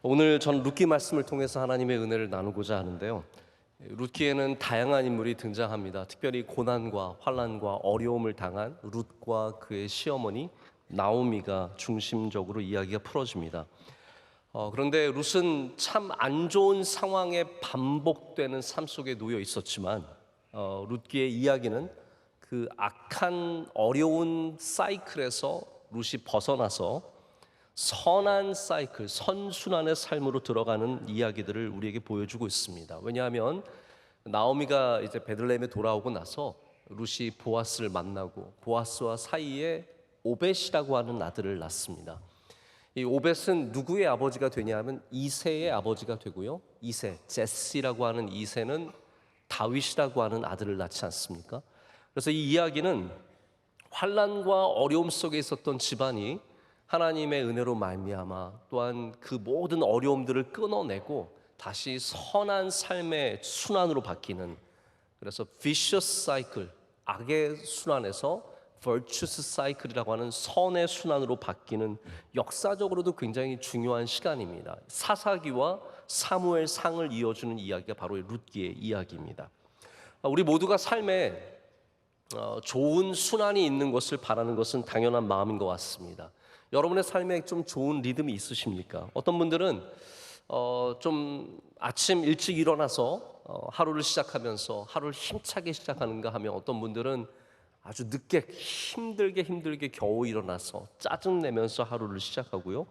오늘 전 룻기 말씀을 통해서 하나님의 은혜를 나누고자 하는데요. 룻기에는 다양한 인물이 등장합니다. 특별히 고난과 환난과 어려움을 당한 룻과 그의 시어머니 나오미가 중심적으로 이야기가 풀어집니다. 그런데 룻은 참 안 좋은 상황에 반복되는 삶 속에 놓여 있었지만 룻기의 이야기는 그 악한 어려운 사이클에서 룻이 벗어나서 선한 사이클, 선순환의 삶으로 들어가는 이야기들을 우리에게 보여주고 있습니다. 왜냐하면 나오미가 이제 베들레헴에 돌아오고 나서 룻이 보아스를 만나고 보아스와 사이에 오벳이라고 하는 아들을 낳습니다. 이 오벳은 누구의 아버지가 되냐면 이새의 아버지가 되고요. 이새, 제시라고 하는 이새는 다윗이라고 하는 아들을 낳지 않습니까? 그래서 이 이야기는 환난과 어려움 속에 있었던 집안이 하나님의 은혜로 말미암아 또한 그 모든 어려움들을 끊어내고 다시 선한 삶의 순환으로 바뀌는, 그래서 vicious cycle, 악의 순환에서 virtuous cycle이라고 하는 선의 순환으로 바뀌는 역사적으로도 굉장히 중요한 시간입니다. 사사기와 사무엘상을 이어주는 이야기가 바로 룻기의 이야기입니다. 우리 모두가 삶에 좋은 순환이 있는 것을 바라는 것은 당연한 마음인 것 같습니다. 여러분의 삶에 좀 좋은 리듬이 있으십니까? 어떤 분들은 좀 아침 일찍 일어나서 하루를 시작하면서 하루를 힘차게 시작하는가 하면, 어떤 분들은 아주 늦게 힘들게 겨우 일어나서 짜증내면서 하루를 시작하고요.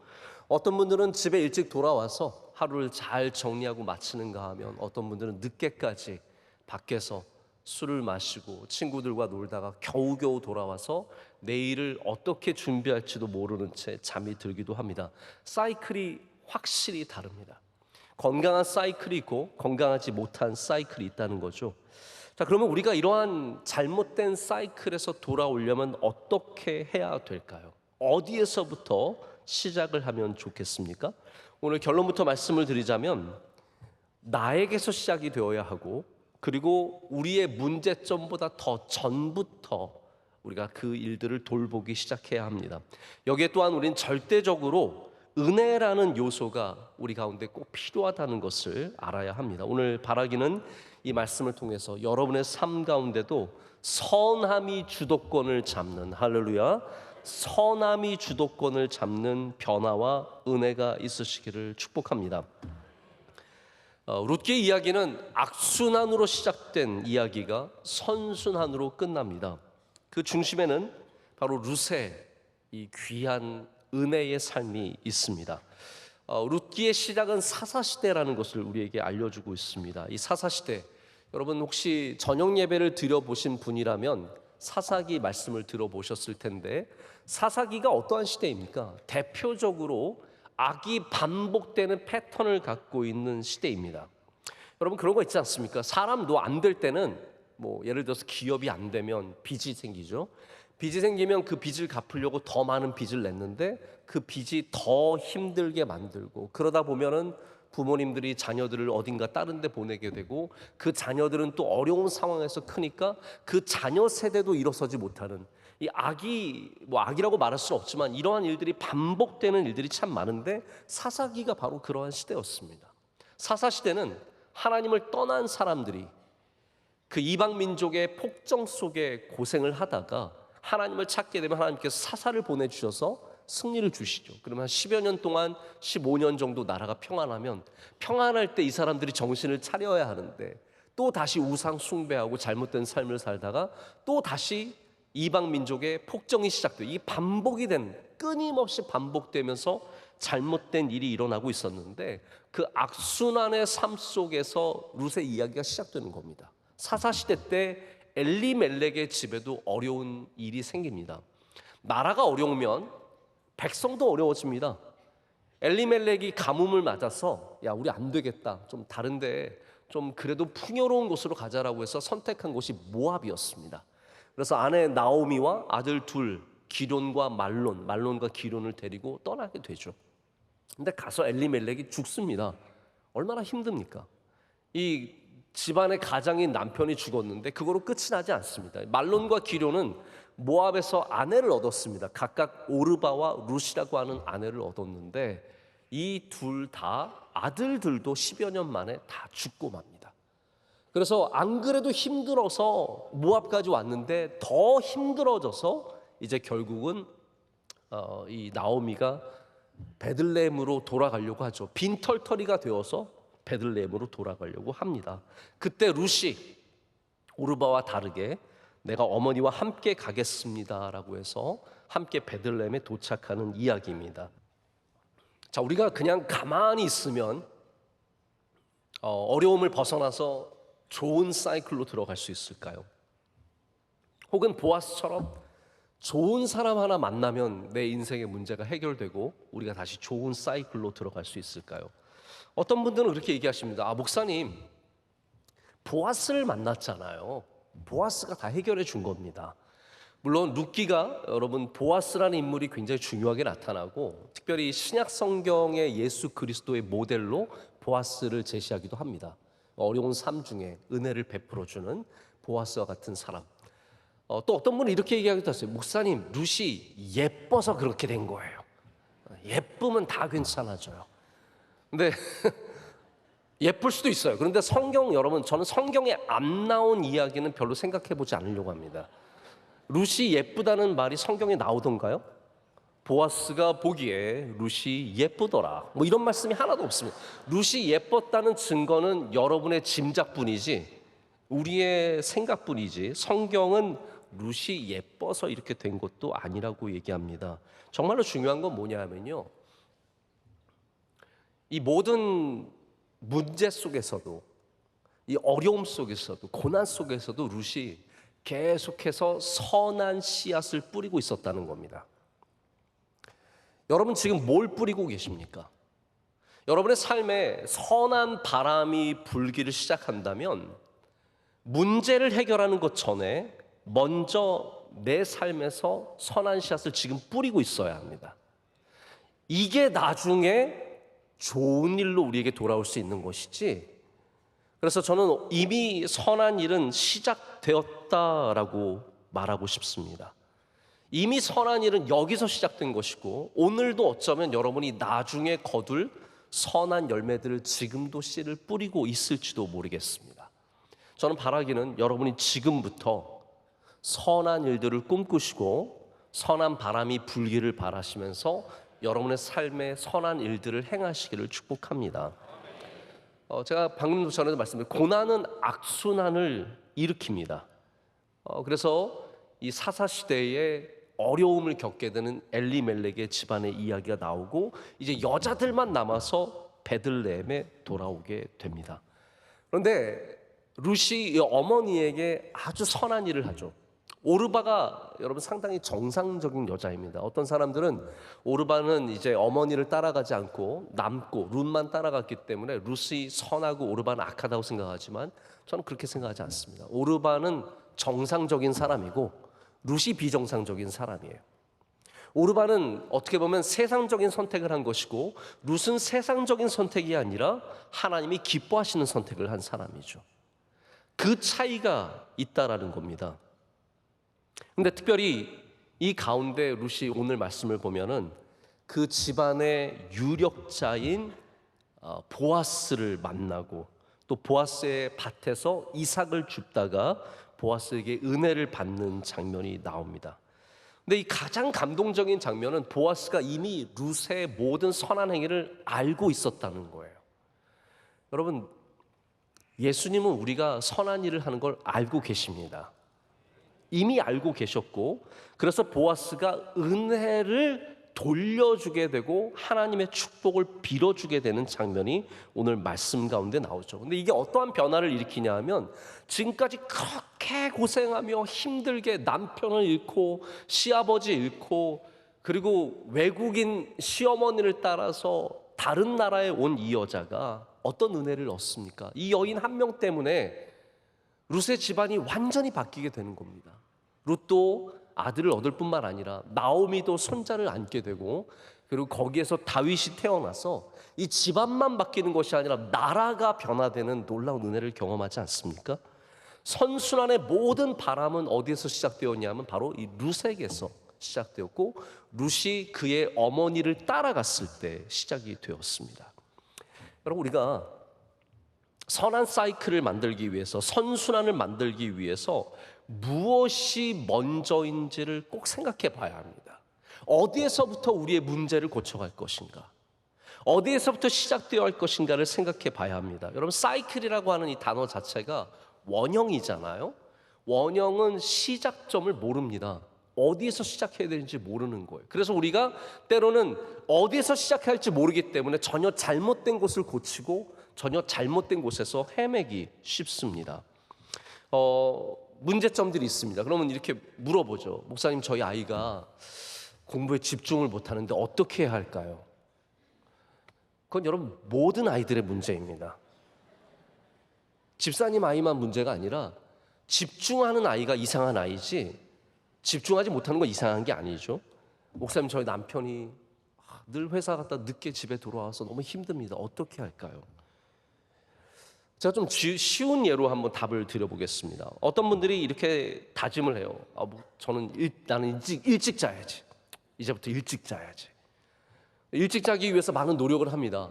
어떤 분들은 집에 일찍 돌아와서 하루를 잘 정리하고 마치는가 하면, 어떤 분들은 늦게까지 밖에서 술을 마시고 친구들과 놀다가 겨우겨우 돌아와서 내일을 어떻게 준비할지도 모르는 채 잠이 들기도 합니다. 사이클이 확실히 다릅니다. 건강한 사이클이 있고 건강하지 못한 사이클이 있다는 거죠. 자, 그러면 우리가 이러한 잘못된 사이클에서 돌아오려면 어떻게 해야 될까요? 어디에서부터 시작을 하면 좋겠습니까? 오늘 결론부터 말씀을 드리자면, 나에게서 시작이 되어야 하고, 그리고 우리의 문제점보다 더 전부터 우리가 그 일들을 돌보기 시작해야 합니다. 여기에 또한 우리는 절대적으로 은혜라는 요소가 우리 가운데 꼭 필요하다는 것을 알아야 합니다. 오늘 바라기는 이 말씀을 통해서 여러분의 삶 가운데도 선함이 주도권을 잡는, 할렐루야, 선함이 주도권을 잡는 변화와 은혜가 있으시기를 축복합니다. 룻기의 이야기는 악순환으로 시작된 이야기가 선순환으로 끝납니다. 그 중심에는 바로 룻의 이 귀한 은혜의 삶이 있습니다. 룻기의 시작은 사사시대라는 것을 우리에게 알려주고 있습니다. 이 사사시대, 여러분 혹시 저녁 예배를 드려보신 분이라면 사사기 말씀을 들어보셨을 텐데, 사사기가 어떠한 시대입니까? 대표적으로 악이 반복되는 패턴을 갖고 있는 시대입니다. 여러분 그런 거 있지 않습니까? 사람도 안 될 때는 예를 들어서 기업이 안 되면 빚이 생기죠. 빚이 생기면 그 빚을 갚으려고 더 많은 빚을 냈는데 그 빚이 더 힘들게 만들고, 그러다 보면은 부모님들이 자녀들을 어딘가 다른 데 보내게 되고, 그 자녀들은 또 어려운 상황에서 크니까 그 자녀 세대도 일어서지 못하는, 이 악이 악이라고 말할 수는 없지만 이러한 일들이 반복되는 일들이 참 많은데, 사사기가 바로 그러한 시대였습니다. 사사시대는 하나님을 떠난 사람들이 그 이방 민족의 폭정 속에 고생을 하다가 하나님을 찾게 되면 하나님께서 사사를 보내주셔서 승리를 주시죠. 그러면 한 10여 년 동안 15년 정도 나라가 평안하면, 평안할 때 이 사람들이 정신을 차려야 하는데 또 다시 우상 숭배하고 잘못된 삶을 살다가 또 다시 이방 민족의 폭정이 시작돼요. 이 반복이 된, 끊임없이 반복되면서 잘못된 일이 일어나고 있었는데, 그 악순환의 삶 속에서 룻의 이야기가 시작되는 겁니다. 사사시대 때 엘리멜렉의 집에도 어려운 일이 생깁니다. 나라가 어려우면 백성도 어려워집니다. 엘리멜렉이 가뭄을 맞아서 야, 우리 안 되겠다, 좀 다른데 좀 그래도 풍요로운 곳으로 가자라고 해서 선택한 곳이 모압이었습니다. 그래서 아내 나오미와 아들 둘, 기론과 말론과 기론을 데리고 떠나게 되죠. 근데 가서 엘리멜렉이 죽습니다. 얼마나 힘듭니까? 이 집안의 가장인 남편이 죽었는데 그거로 끝이 나지 않습니다. 말론과 기론은 모압에서 아내를 얻었습니다. 각각 오르바와 룻이라고 하는 아내를 얻었는데, 이 둘 다 아들들도 10여 년 만에 다 죽고 맙니다. 그래서 안 그래도 힘들어서 모압까지 왔는데 더 힘들어져서 이제 결국은 이 나오미가 베들레헴으로 돌아가려고 하죠. 빈털터리가 되어서 베들레헴으로 돌아가려고 합니다. 그때 룻이 오르바와 다르게 내가 어머니와 함께 가겠습니다라고 해서 함께 베들레헴에 도착하는 이야기입니다. 자, 우리가 그냥 가만히 있으면 어려움을 벗어나서 좋은 사이클로 들어갈 수 있을까요? 혹은 보아스처럼 좋은 사람 하나 만나면 내 인생의 문제가 해결되고 우리가 다시 좋은 사이클로 들어갈 수 있을까요? 어떤 분들은 그렇게 얘기하십니다. 목사님, 보아스를 만났잖아요. 보아스가 다 해결해 준 겁니다. 물론 룻기가 여러분 보아스라는 인물이 굉장히 중요하게 나타나고 특별히 신약 성경의 예수 그리스도의 모델로 보아스를 제시하기도 합니다. 어려운 삶 중에 은혜를 베풀어 주는 보아스와 같은 사람. 또 어떤 분은 이렇게 얘기하기도 했어요. 목사님, 룻이 예뻐서 그렇게 된 거예요. 예쁘면 다 괜찮아져요. 근데 예쁠 수도 있어요. 그런데 성경 여러분, 저는 성경에 안 나온 이야기는 별로 생각해 보지 않으려고 합니다. 룻이 예쁘다는 말이 성경에 나오던가요? 보아스가 보기에 룻이 예쁘더라. 뭐 이런 말씀이 하나도 없습니다. 룻이 예뻤다는 증거는 여러분의 짐작뿐이지 우리의 생각뿐이지 성경은 룻이 예뻐서 이렇게 된 것도 아니라고 얘기합니다. 정말로 중요한 건 뭐냐면요, 이 모든 문제 속에서도 이 어려움 속에서도 고난 속에서도 룻이 계속해서 선한 씨앗을 뿌리고 있었다는 겁니다. 여러분 지금 뭘 뿌리고 계십니까? 여러분의 삶에 선한 바람이 불기를 시작한다면 문제를 해결하는 것 전에 먼저 내 삶에서 선한 씨앗을 지금 뿌리고 있어야 합니다. 이게 나중에 좋은 일로 우리에게 돌아올 수 있는 것이지. 그래서 저는 이미 선한 일은 시작되었다라고 말하고 싶습니다. 이미 선한 일은 여기서 시작된 것이고 오늘도 어쩌면 여러분이 나중에 거둘 선한 열매들을 지금도 씨를 뿌리고 있을지도 모르겠습니다. 저는 바라기는 여러분이 지금부터 선한 일들을 꿈꾸시고 선한 바람이 불기를 바라시면서 여러분의 삶에 선한 일들을 행하시기를 축복합니다. 제가 방금 전에도 말씀드린 고난은 악순환을 일으킵니다. 그래서 이 사사시대에 어려움을 겪게 되는 엘리멜렉의 집안의 이야기가 나오고 이제 여자들만 남아서 베들레헴에 돌아오게 됩니다. 그런데 룻이 어머니에게 아주 선한 일을 하죠. 오르바가 여러분 상당히 정상적인 여자입니다. 어떤 사람들은 오르바는 이제 어머니를 따라가지 않고 남고 룻만 따라갔기 때문에 룻이 선하고 오르바는 악하다고 생각하지만 저는 그렇게 생각하지 않습니다. 오르바는 정상적인 사람이고 룻이 비정상적인 사람이에요. 오르바는 어떻게 보면 세상적인 선택을 한 것이고 룻은 세상적인 선택이 아니라 하나님이 기뻐하시는 선택을 한 사람이죠. 그 차이가 있다라는 겁니다. 근데 특별히 이 가운데 룻이 오늘 말씀을 보면은 그 집안의 유력자인 보아스를 만나고 또 보아스의 밭에서 이삭을 줍다가 보아스에게 은혜를 받는 장면이 나옵니다. 근데 이 가장 감동적인 장면은 보아스가 이미 룻의 모든 선한 행위를 알고 있었다는 거예요. 여러분, 예수님은 우리가 선한 일을 하는 걸 알고 계십니다. 이미 알고 계셨고 그래서 보아스가 은혜를 돌려주게 되고 하나님의 축복을 빌어주게 되는 장면이 오늘 말씀 가운데 나오죠. 근데 이게 어떠한 변화를 일으키냐 하면 지금까지 그렇게 고생하며 힘들게 남편을 잃고 시아버지 잃고 그리고 외국인 시어머니를 따라서 다른 나라에 온 이 여자가 어떤 은혜를 얻습니까? 이 여인 한 명 때문에 룻의 집안이 완전히 바뀌게 되는 겁니다. 룻도 아들을 얻을 뿐만 아니라 나오미도 손자를 안게 되고 그리고 거기에서 다윗이 태어나서 이 집안만 바뀌는 것이 아니라 나라가 변화되는 놀라운 은혜를 경험하지 않습니까? 선순환의 모든 바람은 어디에서 시작되었냐면 바로 이 룻에게서 시작되었고 룻이 그의 어머니를 따라갔을 때 시작이 되었습니다. 여러분, 우리가 선한 사이클을 만들기 위해서, 선순환을 만들기 위해서 무엇이 먼저인지를 꼭 생각해 봐야 합니다. 어디에서부터 우리의 문제를 고쳐갈 것인가, 어디에서부터 시작되어야 할 것인가를 생각해 봐야 합니다. 여러분, 사이클이라고 하는 이 단어 자체가 원형이잖아요. 원형은 시작점을 모릅니다. 어디에서 시작해야 되는지 모르는 거예요. 그래서 우리가 때로는 어디에서 시작해야 할지 모르기 때문에 전혀 잘못된 곳을 고치고 전혀 잘못된 곳에서 헤매기 쉽습니다. 문제점들이 있습니다. 그러면 이렇게 물어보죠. 목사님, 저희 아이가 공부에 집중을 못하는데 어떻게 해야 할까요? 그건 여러분 모든 아이들의 문제입니다. 집사님 아이만 문제가 아니라 집중하는 아이가 이상한 아이지 집중하지 못하는 건 이상한 게 아니죠. 목사님, 저희 남편이 늘 회사 갔다 늦게 집에 돌아와서 너무 힘듭니다. 어떻게 할까요? 제가 좀 쉬운 예로 한번 답을 드려보겠습니다. 어떤 분들이 이렇게 다짐을 해요. 나는 일찍 자야지. 이제부터 일찍 자야지. 일찍 자기 위해서 많은 노력을 합니다.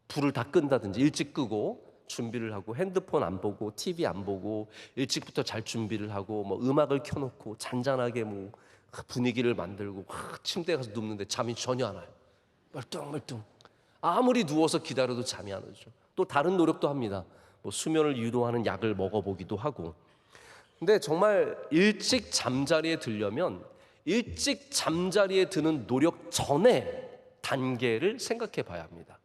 불을 다 끈다든지 일찍 끄고 준비를 하고, 핸드폰 안 보고 TV 안 보고 일찍부터 잘 준비를 하고 음악을 켜놓고 잔잔하게 분위기를 만들고 침대에 가서 눕는데 잠이 전혀 안 와요. 멀뚱멀뚱. 아무리 누워서 기다려도 잠이 안 오죠. 또 다른 노력도 합니다. 수면을 유도하는 약을 먹어보기도 하고. 근데 정말 일찍 잠자리에 들려면 일찍 잠자리에 드는 노력 전에 단계를 생각해 봐야 합니다.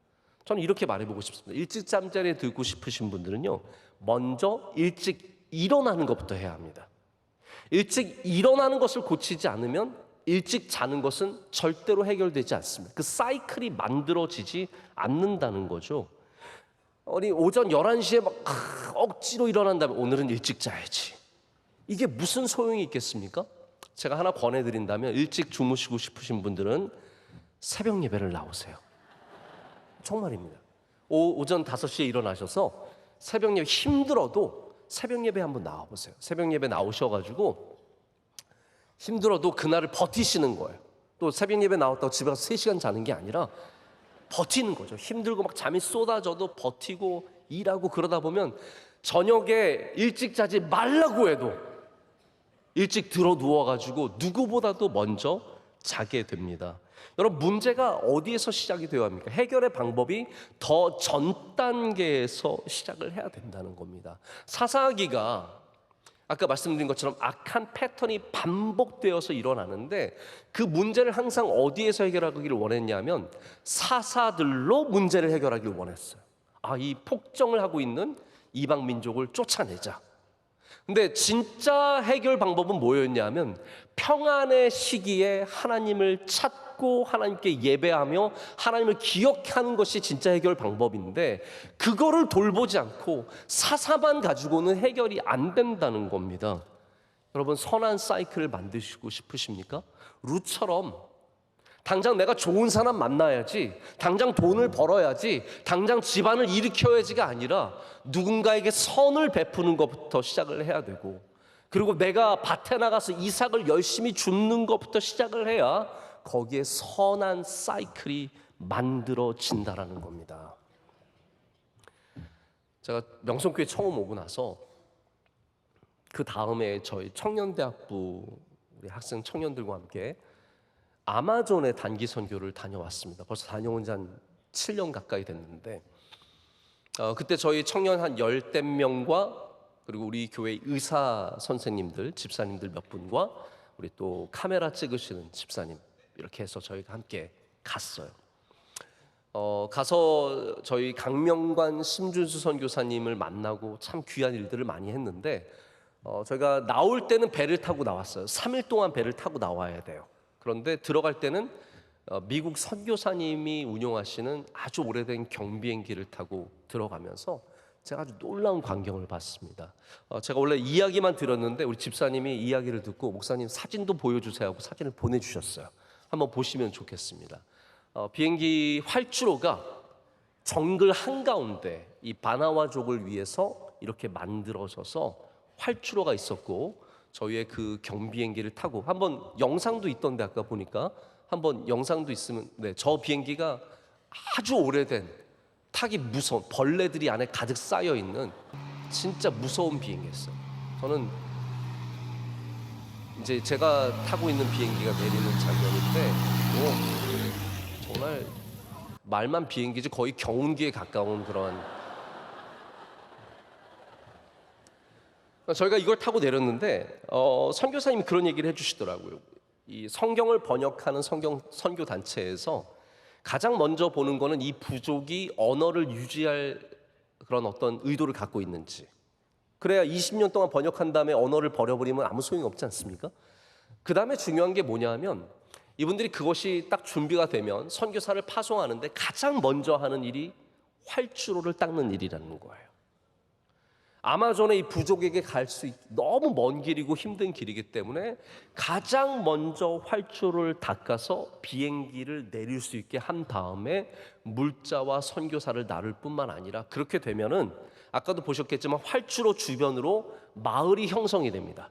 저는 이렇게 말해보고 싶습니다. 일찍 잠자리에 들고 싶으신 분들은요, 먼저 일찍 일어나는 것부터 해야 합니다. 일찍 일어나는 것을 고치지 않으면 일찍 자는 것은 절대로 해결되지 않습니다. 그 사이클이 만들어지지 않는다는 거죠. 오전 11시에 억지로 일어난다면 오늘은 일찍 자야지. 이게 무슨 소용이 있겠습니까? 제가 하나 권해드린다면 일찍 주무시고 싶으신 분들은 새벽 예배를 나오세요. 정말입니다. 오전 5시에 일어나셔서 새벽 예배, 힘들어도 새벽 예배 한번 나와보세요. 새벽 예배 나오셔가지고 힘들어도 그날을 버티시는 거예요. 또 새벽 예배 나왔다고 집에 가서 3시간 자는 게 아니라 버티는 거죠. 힘들고 잠이 쏟아져도 버티고 일하고 그러다 보면 저녁에 일찍 자지 말라고 해도 일찍 들어 누워가지고 누구보다도 먼저 자게 됩니다. 여러분, 문제가 어디에서 시작이 되어야 합니까? 해결의 방법이 더 전 단계에서 시작을 해야 된다는 겁니다. 사사기가 아까 말씀드린 것처럼 악한 패턴이 반복되어서 일어나는데 그 문제를 항상 어디에서 해결하기를 원했냐면 사사들로 문제를 해결하기를 원했어요. 이 폭정을 하고 있는 이방 민족을 쫓아내자. 근데 진짜 해결 방법은 뭐였냐면 평안의 시기에 하나님을 찾고 하나님께 예배하며 하나님을 기억하는 것이 진짜 해결 방법인데 그거를 돌보지 않고 사사만 가지고는 해결이 안 된다는 겁니다. 여러분, 선한 사이클을 만드시고 싶으십니까? 룻처럼 당장 내가 좋은 사람 만나야지, 당장 돈을 벌어야지, 당장 집안을 일으켜야지가 아니라 누군가에게 선을 베푸는 것부터 시작을 해야 되고, 그리고 내가 밭에 나가서 이삭을 열심히 줍는 것부터 시작을 해야 거기에 선한 사이클이 만들어진다라는 겁니다. 제가 명성교회 처음 오고 나서 그 다음에 저희 청년대학부 우리 학생 청년들과 함께 아마존의 단기 선교를 다녀왔습니다. 벌써 다녀온 지 한 7년 가까이 됐는데 그때 저희 청년 한 10대 명과 그리고 우리 교회 의사 선생님들, 집사님들 몇 분과 우리 또 카메라 찍으시는 집사님 이렇게 해서 저희가 함께 갔어요. 가서 저희 강명관 심준수 선교사님을 만나고 참 귀한 일들을 많이 했는데 저희가 나올 때는 배를 타고 나왔어요. 3일 동안 배를 타고 나와야 돼요. 그런데 들어갈 때는 미국 선교사님이 운영하시는 아주 오래된 경비행기를 타고 들어가면서 제가 아주 놀라운 광경을 봤습니다. 제가 원래 이야기만 들었는데 우리 집사님이 이야기를 듣고 목사님 사진도 보여주세요 하고 사진을 보내주셨어요. 한번 보시면 좋겠습니다. 비행기 활주로가 정글 한가운데 이 바나와족을 위해서 이렇게 만들어져서 활주로가 있었고 저희의 그 경비행기를 타고 한번 영상도 있던데 아까 보니까 한번 영상도 있으면 저 비행기가 아주 오래된 타기 무서운 벌레들이 안에 가득 쌓여 있는 진짜 무서운 비행기였어요. 저는 이제 제가 타고 있는 비행기가 내리는 장면인데 정말 말만 비행기지 거의 경운기에 가까운 그런 저희가 이걸 타고 내렸는데 선교사님이 그런 얘기를 해주시더라고요. 이 성경을 번역하는 선교 단체에서 가장 먼저 보는 거는 이 부족이 언어를 유지할 그런 어떤 의도를 갖고 있는지. 그래야 20년 동안 번역한 다음에 언어를 버려버리면 아무 소용이 없지 않습니까? 그 다음에 중요한 게 뭐냐 하면 이분들이 그것이 딱 준비가 되면 선교사를 파송하는데 가장 먼저 하는 일이 활주로를 닦는 일이라는 거예요. 아마존의 이 부족에게 갈 수 너무 먼 길이고 힘든 길이기 때문에 가장 먼저 활주로를 닦아서 비행기를 내릴 수 있게 한 다음에 물자와 선교사를 나를 뿐만 아니라 그렇게 되면은 아까도 보셨겠지만 활주로 주변으로 마을이 형성이 됩니다.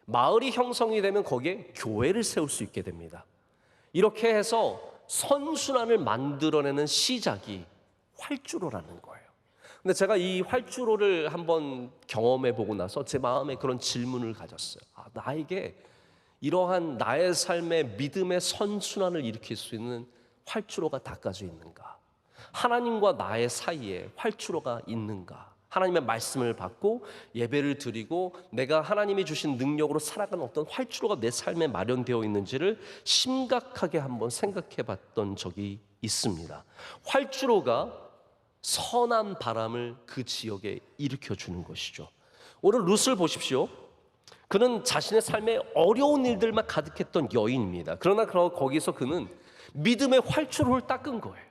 마을이 형성이 되면 거기에 교회를 세울 수 있게 됩니다. 이렇게 해서 선순환을 만들어내는 시작이 활주로라는 거예요. 근데 제가 이 활주로를 한번 경험해 보고 나서 제 마음에 그런 질문을 가졌어요. 나에게 이러한 나의 삶의 믿음의 선순환을 일으킬 수 있는 활주로가 닦아져 있는가? 하나님과 나의 사이에 활주로가 있는가? 하나님의 말씀을 받고 예배를 드리고 내가 하나님이 주신 능력으로 살아가는 어떤 활주로가 내 삶에 마련되어 있는지를 심각하게 한번 생각해 봤던 적이 있습니다. 활주로가 선한 바람을 그 지역에 일으켜 주는 것이죠. 오늘 룻을 보십시오. 그는 자신의 삶에 어려운 일들만 가득했던 여인입니다. 그러나 거기서 그는 믿음의 활주로를 닦은 거예요.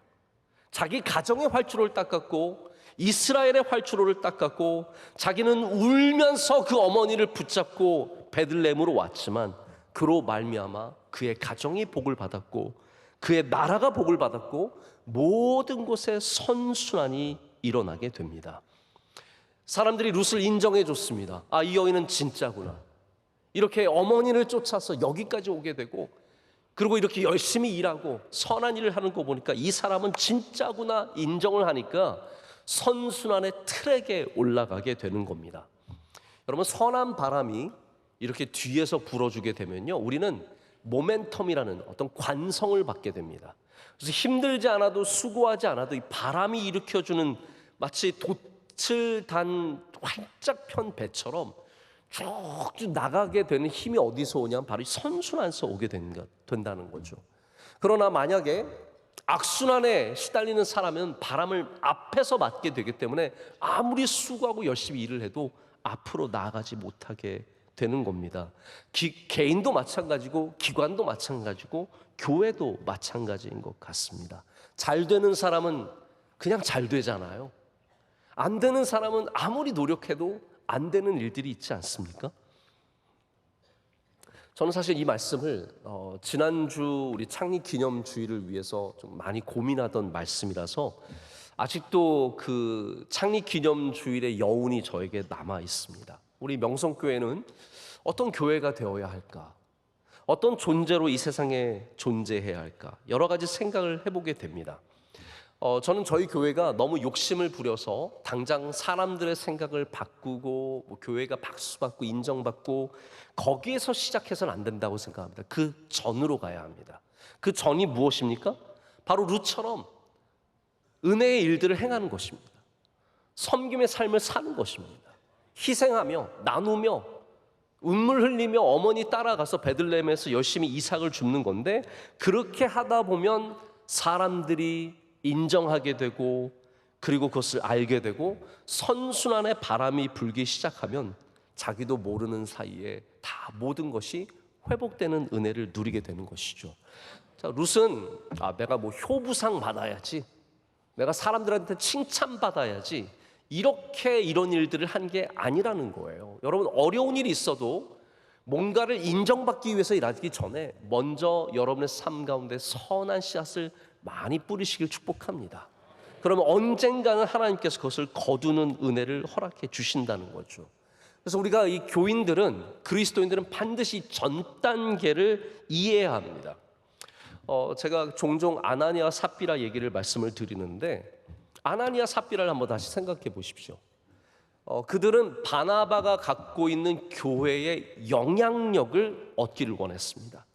자기 가정의 활주로를 닦았고 이스라엘의 활주로를 닦았고 자기는 울면서 그 어머니를 붙잡고 베들레헴으로 왔지만 그로 말미암아 그의 가정이 복을 받았고 그의 나라가 복을 받았고 모든 곳에 선순환이 일어나게 됩니다. 사람들이 룻을 인정해 줬습니다. 이 여인은 진짜구나. 이렇게 어머니를 쫓아서 여기까지 오게 되고 그리고 이렇게 열심히 일하고 선한 일을 하는 거 보니까 이 사람은 진짜구나 인정을 하니까 선순환의 트랙에 올라가게 되는 겁니다. 여러분 선한 바람이 이렇게 뒤에서 불어주게 되면요 우리는 모멘텀이라는 어떤 관성을 받게 됩니다. 그래서 힘들지 않아도 수고하지 않아도 이 바람이 일으켜주는 마치 돛을 단 활짝 편 배처럼 쭉쭉 나가게 되는 힘이 어디서 오냐면 바로 이 선순환에서 오게 된다는 거죠. 그러나 만약에 악순환에 시달리는 사람은 바람을 앞에서 맞게 되기 때문에 아무리 수고하고 열심히 일을 해도 앞으로 나아가지 못하게 되는 겁니다. 개인도 마찬가지고 기관도 마찬가지고 교회도 마찬가지인 것 같습니다. 잘 되는 사람은 그냥 잘 되잖아요. 안 되는 사람은 아무리 노력해도 안 되는 일들이 있지 않습니까? 저는 사실 이 말씀을 지난주 우리 창립 기념 주일을 위해서 좀 많이 고민하던 말씀이라서 아직도 그 창립 기념 주일의 여운이 저에게 남아 있습니다. 우리 명성교회는 어떤 교회가 되어야 할까? 어떤 존재로 이 세상에 존재해야 할까? 여러 가지 생각을 해보게 됩니다. 저는 저희 교회가 너무 욕심을 부려서 당장 사람들의 생각을 바꾸고 교회가 박수받고 인정받고 거기에서 시작해서는 안 된다고 생각합니다. 그 전으로 가야 합니다. 그 전이 무엇입니까? 바로 룻처럼 은혜의 일들을 행하는 것입니다. 섬김의 삶을 사는 것입니다. 희생하며 나누며 눈물 흘리며 어머니 따라가서 베들레헴에서 열심히 이삭을 줍는 건데 그렇게 하다 보면 사람들이 인정하게 되고 그리고 그것을 알게 되고 선순환의 바람이 불기 시작하면 자기도 모르는 사이에 다 모든 것이 회복되는 은혜를 누리게 되는 것이죠. 자, 룻은 내가 뭐 효부상 받아야지, 내가 사람들한테 칭찬받아야지 이렇게 이런 일들을 한 게 아니라는 거예요. 여러분 어려운 일이 있어도 뭔가를 인정받기 위해서 일하기 전에 먼저 여러분의 삶 가운데 선한 씨앗을 많이 뿌리시길 축복합니다. 그러면 언젠가는 하나님께서 그것을 거두는 은혜를 허락해 주신다는 거죠. 그래서 우리가 이 교인들은, 그리스도인들은 반드시 전 단계를 이해해야 합니다. 제가 종종 아나니아 삽비라 얘기를 말씀을 드리는데, 아나니아 삽비라를 한번 다시 생각해 보십시오. 그들은 바나바가 갖고 있는 교회의 영향력을 얻기를 원했습니다.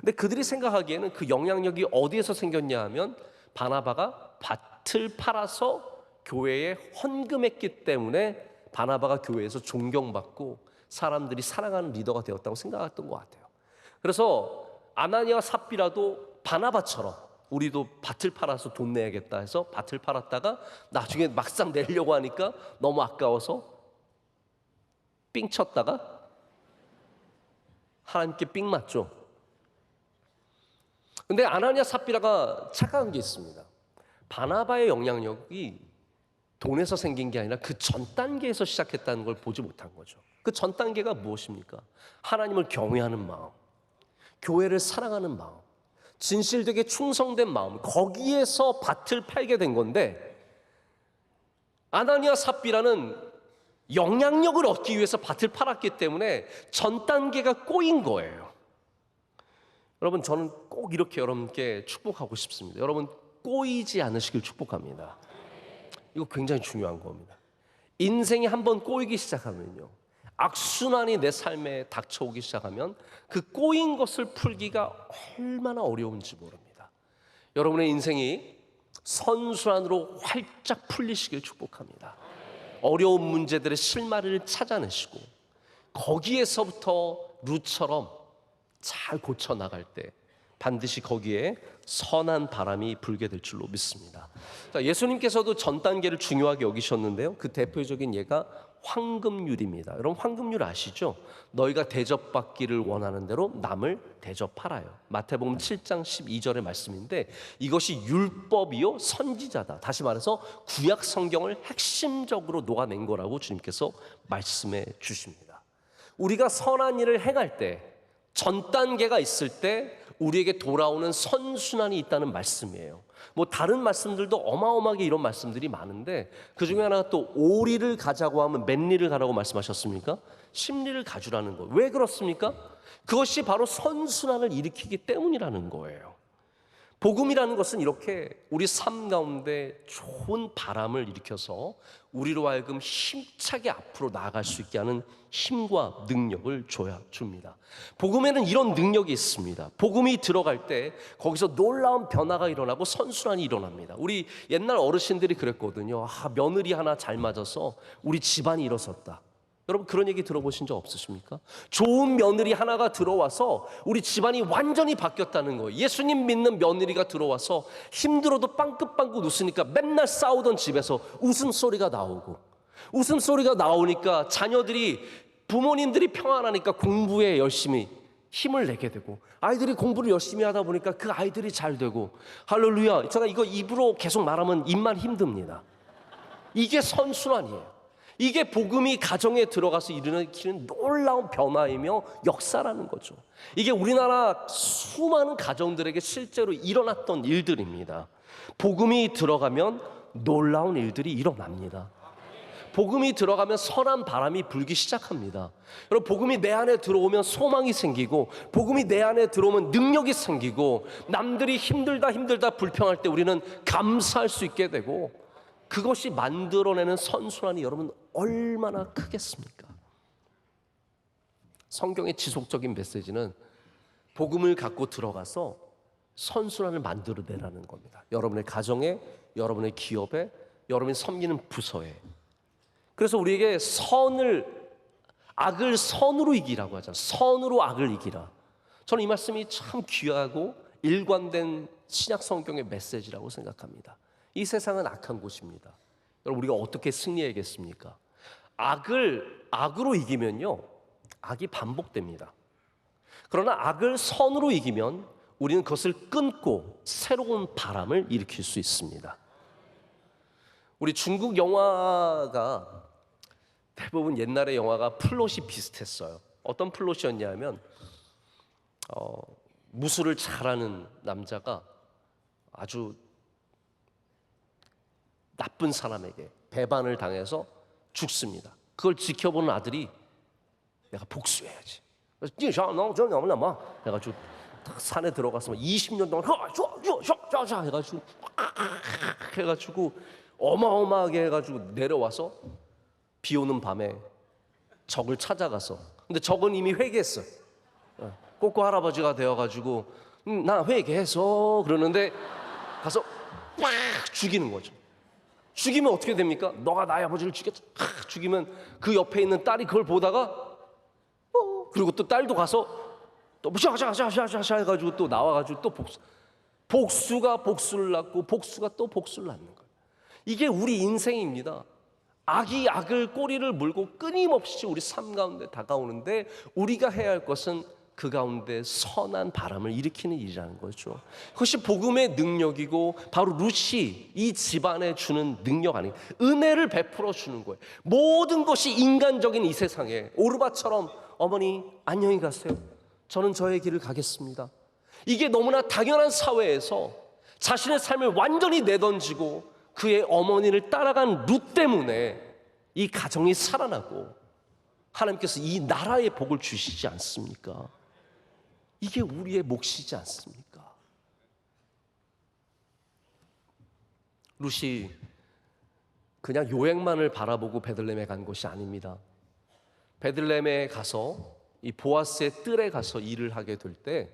근데 그들이 생각하기에는 그 영향력이 어디에서 생겼냐 하면, 바나바가 밭을 팔아서 교회에 헌금했기 때문에 바나바가 교회에서 존경받고 사람들이 사랑하는 리더가 되었다고 생각했던 것 같아요. 그래서 아나니아와 삽비라도 바나바처럼 우리도 밭을 팔아서 돈 내야겠다 해서 밭을 팔았다가 나중에 막상 내려고 하니까 너무 아까워서 삥 쳤다가 하나님께 삥 맞죠. 근데 아나니아 삽비라가 착각한 게 있습니다. 바나바의 영향력이 돈에서 생긴 게 아니라 그 전 단계에서 시작했다는 걸 보지 못한 거죠. 그 전 단계가 무엇입니까? 하나님을 경외하는 마음, 교회를 사랑하는 마음, 진실되게 충성된 마음, 거기에서 밭을 팔게 된 건데, 아나니아 삽비라는 영향력을 얻기 위해서 밭을 팔았기 때문에 전 단계가 꼬인 거예요. 여러분, 저는 꼭 이렇게 여러분께 축복하고 싶습니다. 여러분, 꼬이지 않으시길 축복합니다. 이거 굉장히 중요한 겁니다. 인생이 한번 꼬이기 시작하면요, 악순환이 내 삶에 닥쳐오기 시작하면 그 꼬인 것을 풀기가 얼마나 어려운지 모릅니다. 여러분의 인생이 선순환으로 활짝 풀리시길 축복합니다. 어려운 문제들의 실마리를 찾아내시고 거기에서부터 룻처럼 잘 고쳐나갈 때 반드시 거기에 선한 바람이 불게 될 줄로 믿습니다. 예수님께서도 전 단계를 중요하게 여기셨는데요, 그 대표적인 예가 황금률입니다. 여러분, 황금률 아시죠? 너희가 대접받기를 원하는 대로 남을 대접하라요. 마태복음 7장 12절의 말씀인데, 이것이 율법이요 선지자다. 다시 말해서 구약 성경을 핵심적으로 녹아낸 거라고 주님께서 말씀해 주십니다. 우리가 선한 일을 행할 때, 전 단계가 있을 때 우리에게 돌아오는 선순환이 있다는 말씀이에요. 뭐 다른 말씀들도 어마어마하게 이런 말씀들이 많은데, 그 중에 하나가 또 오리를 가자고 하면 몇 리를 가라고 말씀하셨습니까? 10리를 가주라는 거예요. 왜 그렇습니까? 그것이 바로 선순환을 일으키기 때문이라는 거예요. 복음이라는 것은 이렇게 우리 삶 가운데 좋은 바람을 일으켜서 우리로 하여금 힘차게 앞으로 나아갈 수 있게 하는 힘과 능력을 줍니다. 복음에는 이런 능력이 있습니다. 복음이 들어갈 때 거기서 놀라운 변화가 일어나고 선순환이 일어납니다. 우리 옛날 어르신들이 그랬거든요. 며느리 하나 잘 맞아서 우리 집안이 일어섰다. 여러분, 그런 얘기 들어보신 적 없으십니까? 좋은 며느리 하나가 들어와서 우리 집안이 완전히 바뀌었다는 거예요. 예수님 믿는 며느리가 들어와서 힘들어도 빵긋빵긋 웃으니까 맨날 싸우던 집에서 웃음소리가 나오고, 웃음소리가 나오니까 자녀들이, 부모님들이 평안하니까 공부에 열심히 힘을 내게 되고, 아이들이 공부를 열심히 하다 보니까 그 아이들이 잘 되고, 할렐루야. 제가 이거 입으로 계속 말하면 입만 힘듭니다. 이게 선순환이에요. 이게 복음이 가정에 들어가서 일으키는 놀라운 변화이며 역사라는 거죠. 이게 우리나라 수많은 가정들에게 실제로 일어났던 일들입니다. 복음이 들어가면 놀라운 일들이 일어납니다. 복음이 들어가면 선한 바람이 불기 시작합니다. 여러분, 복음이 내 안에 들어오면 소망이 생기고, 복음이 내 안에 들어오면 능력이 생기고, 남들이 힘들다 불평할 때 우리는 감사할 수 있게 되고, 그것이 만들어내는 선순환이 여러분 얼마나 크겠습니까? 성경의 지속적인 메시지는 복음을 갖고 들어가서 선순환을 만들어내라는 겁니다. 여러분의 가정에, 여러분의 기업에, 여러분이 섬기는 부서에. 그래서 우리에게 악을 선으로 이기라고 하잖아요. 선으로 악을 이기라. 저는 이 말씀이 참 귀하고 일관된 신약 성경의 메시지라고 생각합니다. 이 세상은 악한 곳입니다. 여러분, 우리가 어떻게 승리하겠습니까? 악으로 이기면요, 악이 반복됩니다. 그러나 악을 선으로 이기면 우리는 그것을 끊고 새로운 바람을 일으킬 수 있습니다. 우리 중국 영화가 대부분 옛날의 영화가 플롯이 비슷했어요. 어떤 플롯이었냐면 무술을 잘하는 남자가 아주 나쁜 사람에게 배반을 당해서 죽습니다. 그걸 지켜보는 아들이 내가 복수해야지. 그래서 너 해가지고 딱 산에 들어가서 20년 동안 해가지고 해가지고 어마어마하게 해가지고 내려와서 비 오는 밤에 적을 찾아가서, 근데 적은 이미 회개했어. 꼬꼬 할아버지가 되어가지고 나 회개해서 그러는데 가서 막 죽이는 거죠. 죽이면 어떻게 됩니까? 너가 나의 아버지를 죽였다. 죽이면 그 옆에 있는 딸이 그걸 보다가 그리고 또 딸도 가서 또 샤샤샤샤샤 해가지고 또 나와가지고 또 복수가 복수를 낳고 복수가 또 복수를 낳는 거예요. 이게 우리 인생입니다. 악이 악을 꼬리를 물고 끊임없이 우리 삶 가운데 다가오는데 우리가 해야 할 것은 그 가운데 선한 바람을 일으키는 일이라는 거죠. 그것이 복음의 능력이고 바로 루시 이 집안에 주는 능력 아니에요. 은혜를 베풀어 주는 거예요. 모든 것이 인간적인 이 세상에 오르바처럼 어머니 안녕히 가세요. 저는 저의 길을 가겠습니다. 이게 너무나 당연한 사회에서 자신의 삶을 완전히 내던지고 그의 어머니를 따라간 룻 때문에 이 가정이 살아나고 하나님께서 이 나라의 복을 주시지 않습니까? 이게 우리의 몫이지 않습니까? 룻이 그냥 요행만을 바라보고 베들레헴에 간 것이 아닙니다. 베들레헴에 가서 이 보아스의 뜰에 가서 일을 하게 될 때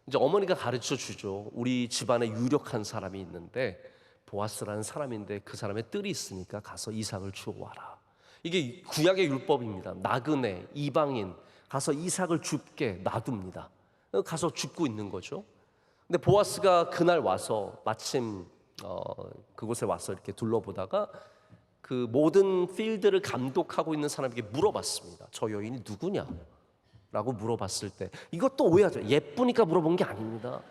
이제 어머니가 가르쳐 주죠. 우리 집안에 유력한 사람이 있는데 보아스라는 사람인데 그 사람의 뜰이 있으니까 가서 이삭을 주워와라. 이게 구약의 율법입니다. 나그네, 이방인 가서 이삭을 줍게 놔둡니다. 가서 줍고 있는 거죠. 근데 보아스가 그날 와서 마침 그곳에 와서 이렇게 둘러보다가 그 모든 필드를 감독하고 있는 사람에게 물어봤습니다. 저 여인이 누구냐? 라고 물어봤을 때 이것도 오해하죠. 예쁘니까 물어본 게 아닙니다.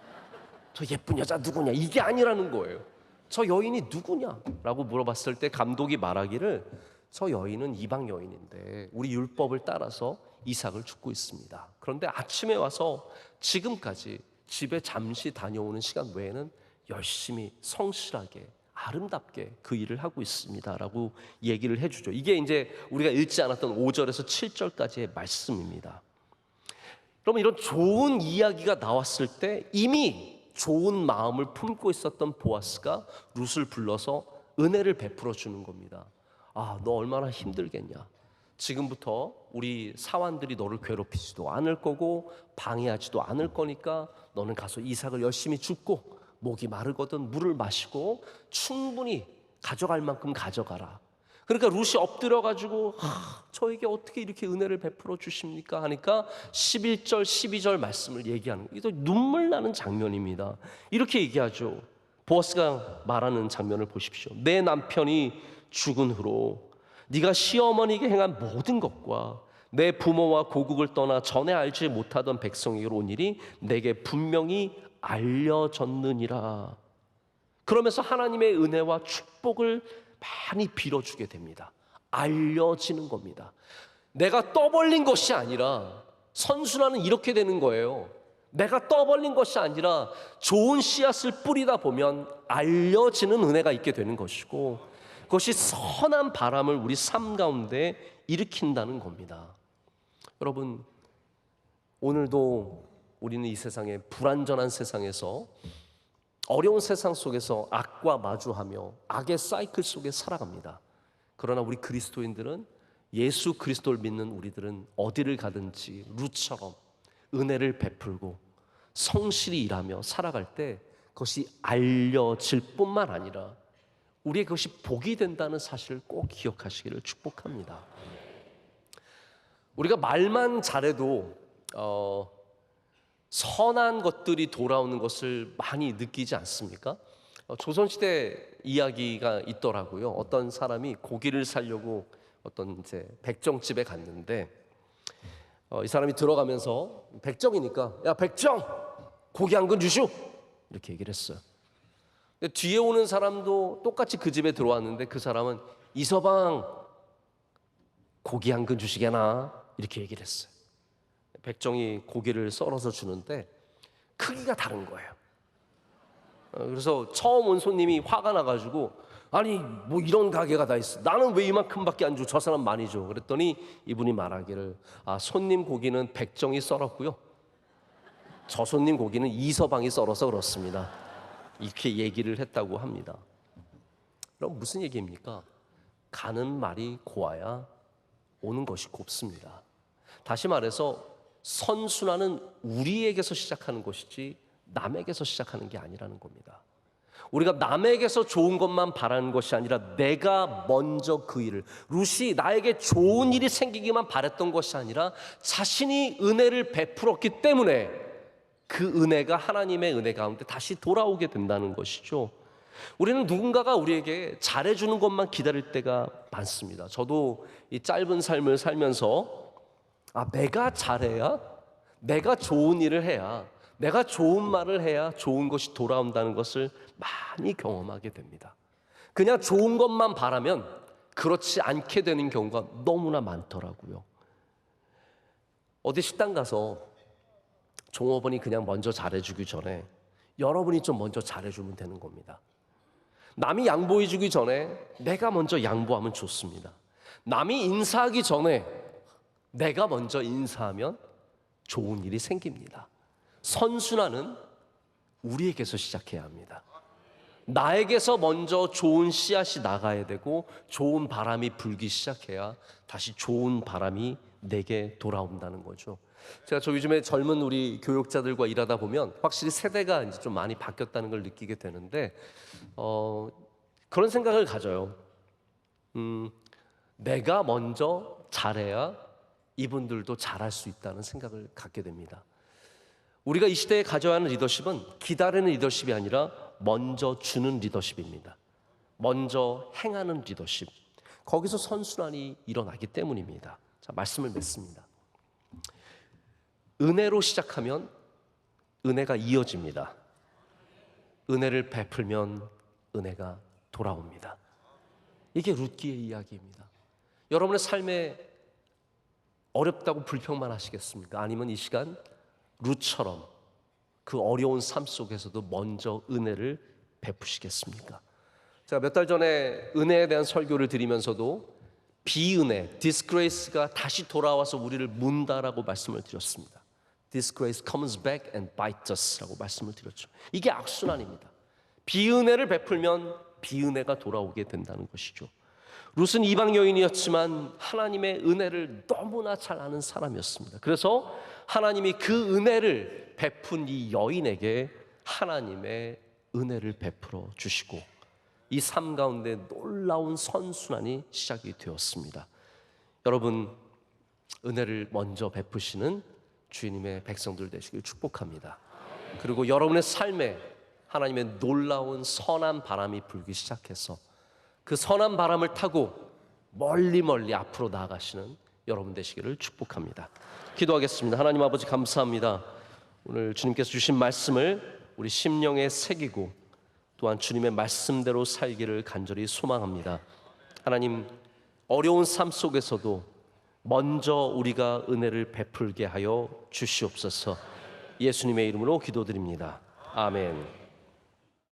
저 예쁜 여자 누구냐? 이게 아니라는 거예요. 저 여인이 누구냐? 라고 물어봤을 때 감독이 말하기를 저 여인은 이방 여인인데 우리 율법을 따라서 이삭을 줍고 있습니다. 그런데 아침에 와서 지금까지 집에 잠시 다녀오는 시간 외에는 열심히 성실하게 아름답게 그 일을 하고 있습니다 라고 얘기를 해주죠. 이게 이제 우리가 읽지 않았던 5절에서 7절까지의 말씀입니다. 그러면 이런 좋은 이야기가 나왔을 때 이미 좋은 마음을 품고 있었던 보아스가 룻을 불러서 은혜를 베풀어 주는 겁니다. 아, 너 얼마나 힘들겠냐. 지금부터 우리 사환들이 너를 괴롭히지도 않을 거고 방해하지도 않을 거니까 너는 가서 이삭을 열심히 줍고 목이 마르거든 물을 마시고 충분히 가져갈 만큼 가져가라. 그러니까 룻이 엎드려가지고 저에게 어떻게 이렇게 은혜를 베풀어 주십니까? 하니까 11절 12절 말씀을 얘기하는 거예요. 이거 눈물 나는 장면입니다. 이렇게 얘기하죠. 보아스가 말하는 장면을 보십시오. 내 남편이 죽은 후로 네가 시어머니에게 행한 모든 것과 내 부모와 고국을 떠나 전에 알지 못하던 백성에게로 온 일이 내게 분명히 알려졌느니라. 그러면서 하나님의 은혜와 축복을 많이 빌어주게 됩니다. 알려지는 겁니다. 내가 떠벌린 것이 아니라 선순환은 이렇게 되는 거예요. 내가 떠벌린 것이 아니라 좋은 씨앗을 뿌리다 보면 알려지는 은혜가 있게 되는 것이고 그것이 선한 바람을 우리 삶 가운데 일으킨다는 겁니다. 여러분, 오늘도 우리는 이 세상에 불완전한 세상에서 어려운 세상 속에서 악과 마주하며 악의 사이클 속에 살아갑니다. 그러나 우리 그리스도인들은 예수 그리스도를 믿는 우리들은 어디를 가든지 룻처럼 은혜를 베풀고 성실히 일하며 살아갈 때 그것이 알려질 뿐만 아니라 우리의 그것이 복이 된다는 사실을 꼭 기억하시기를 축복합니다. 우리가 말만 잘해도 선한 것들이 돌아오는 것을 많이 느끼지 않습니까? 조선시대 이야기가 있더라고요. 어떤 사람이 고기를 사려고 어떤 이제 백정집에 갔는데 이 사람이 들어가면서 백정이니까 야 백정 고기 한 근 주시오 이렇게 얘기를 했어요. 근데 뒤에 오는 사람도 똑같이 그 집에 들어왔는데 그 사람은 이서방 고기 한 근 주시게나 이렇게 얘기를 했어요. 백정이 고기를 썰어서 주는데 크기가 다른 거예요. 그래서 처음 온 손님이 화가 나가지고 아니 뭐 이런 가게가 다 있어. 나는 왜 이만큼밖에 안 줘? 저 사람 많이 줘. 그랬더니 이분이 말하기를 손님 고기는 백정이 썰었고요. 저 손님 고기는 이서방이 썰어서 그렇습니다. 이렇게 얘기를 했다고 합니다. 그럼 무슨 얘기입니까? 가는 말이 고와야 오는 것이 곱습니다. 다시 말해서 선순환은 우리에게서 시작하는 것이지 남에게서 시작하는 게 아니라는 겁니다. 우리가 남에게서 좋은 것만 바라는 것이 아니라 내가 먼저 그 일을, 룻이 나에게 좋은 일이 생기기만 바랬던 것이 아니라 자신이 은혜를 베풀었기 때문에 그 은혜가 하나님의 은혜 가운데 다시 돌아오게 된다는 것이죠. 우리는 누군가가 우리에게 잘해주는 것만 기다릴 때가 많습니다. 저도 이 짧은 삶을 살면서 내가 잘해야, 내가 좋은 일을 해야, 내가 좋은 말을 해야 좋은 것이 돌아온다는 것을 많이 경험하게 됩니다. 그냥 좋은 것만 바라면 그렇지 않게 되는 경우가 너무나 많더라고요. 어디 식당 가서 종업원이 그냥 먼저 잘해주기 전에 여러분이 좀 먼저 잘해주면 되는 겁니다. 남이 양보해주기 전에 내가 먼저 양보하면 좋습니다. 남이 인사하기 전에 내가 먼저 인사하면 좋은 일이 생깁니다. 선순환은 우리에게서 시작해야 합니다. 나에게서 먼저 좋은 씨앗이 나가야 되고 좋은 바람이 불기 시작해야 다시 좋은 바람이 내게 돌아온다는 거죠. 제가 요즘에 젊은 우리 교육자들과 일하다 보면 확실히 세대가 이제 좀 많이 바뀌었다는 걸 느끼게 되는데 그런 생각을 가져요. 내가 먼저 잘해야 이분들도 잘할 수 있다는 생각을 갖게 됩니다. 우리가 이 시대에 가져야 하는 리더십은 기다리는 리더십이 아니라 먼저 주는 리더십입니다. 먼저 행하는 리더십. 거기서 선순환이 일어나기 때문입니다. 자, 말씀을 맺습니다. 은혜로 시작하면 은혜가 이어집니다. 은혜를 베풀면 은혜가 돌아옵니다. 이게 룻기의 이야기입니다. 여러분의 삶에 어렵다고 불평만 하시겠습니까? 아니면 이 시간 룻처럼 그 어려운 삶 속에서도 먼저 은혜를 베푸시겠습니까? 제가 몇 달 전에 은혜에 대한 설교를 드리면서도 비은혜, disgrace가 다시 돌아와서 우리를 문다라고 말씀을 드렸습니다. Disgrace comes back and bites us라고 말씀을 드렸죠. 이게 악순환입니다. 비은혜를 베풀면 비은혜가 돌아오게 된다는 것이죠. 룻은 이방 여인이었지만 하나님의 은혜를 너무나 잘 아는 사람이었습니다. 그래서 하나님이 그 은혜를 베푼 이 여인에게 하나님의 은혜를 베풀어 주시고 이 삶 가운데 놀라운 선순환이 시작이 되었습니다. 여러분, 은혜를 먼저 베푸시는 주님의 백성들 되시길 축복합니다. 그리고 여러분의 삶에 하나님의 놀라운 선한 바람이 불기 시작해서 그 선한 바람을 타고 멀리 앞으로 나아가시는 여러분 되시기를 축복합니다. 기도하겠습니다. 하나님 아버지 감사합니다. 오늘 주님께서 주신 말씀을 우리 심령에 새기고 또한 주님의 말씀대로 살기를 간절히 소망합니다. 하나님, 어려운 삶 속에서도 먼저 우리가 은혜를 베풀게 하여 주시옵소서. 예수님의 이름으로 기도드립니다. 아멘.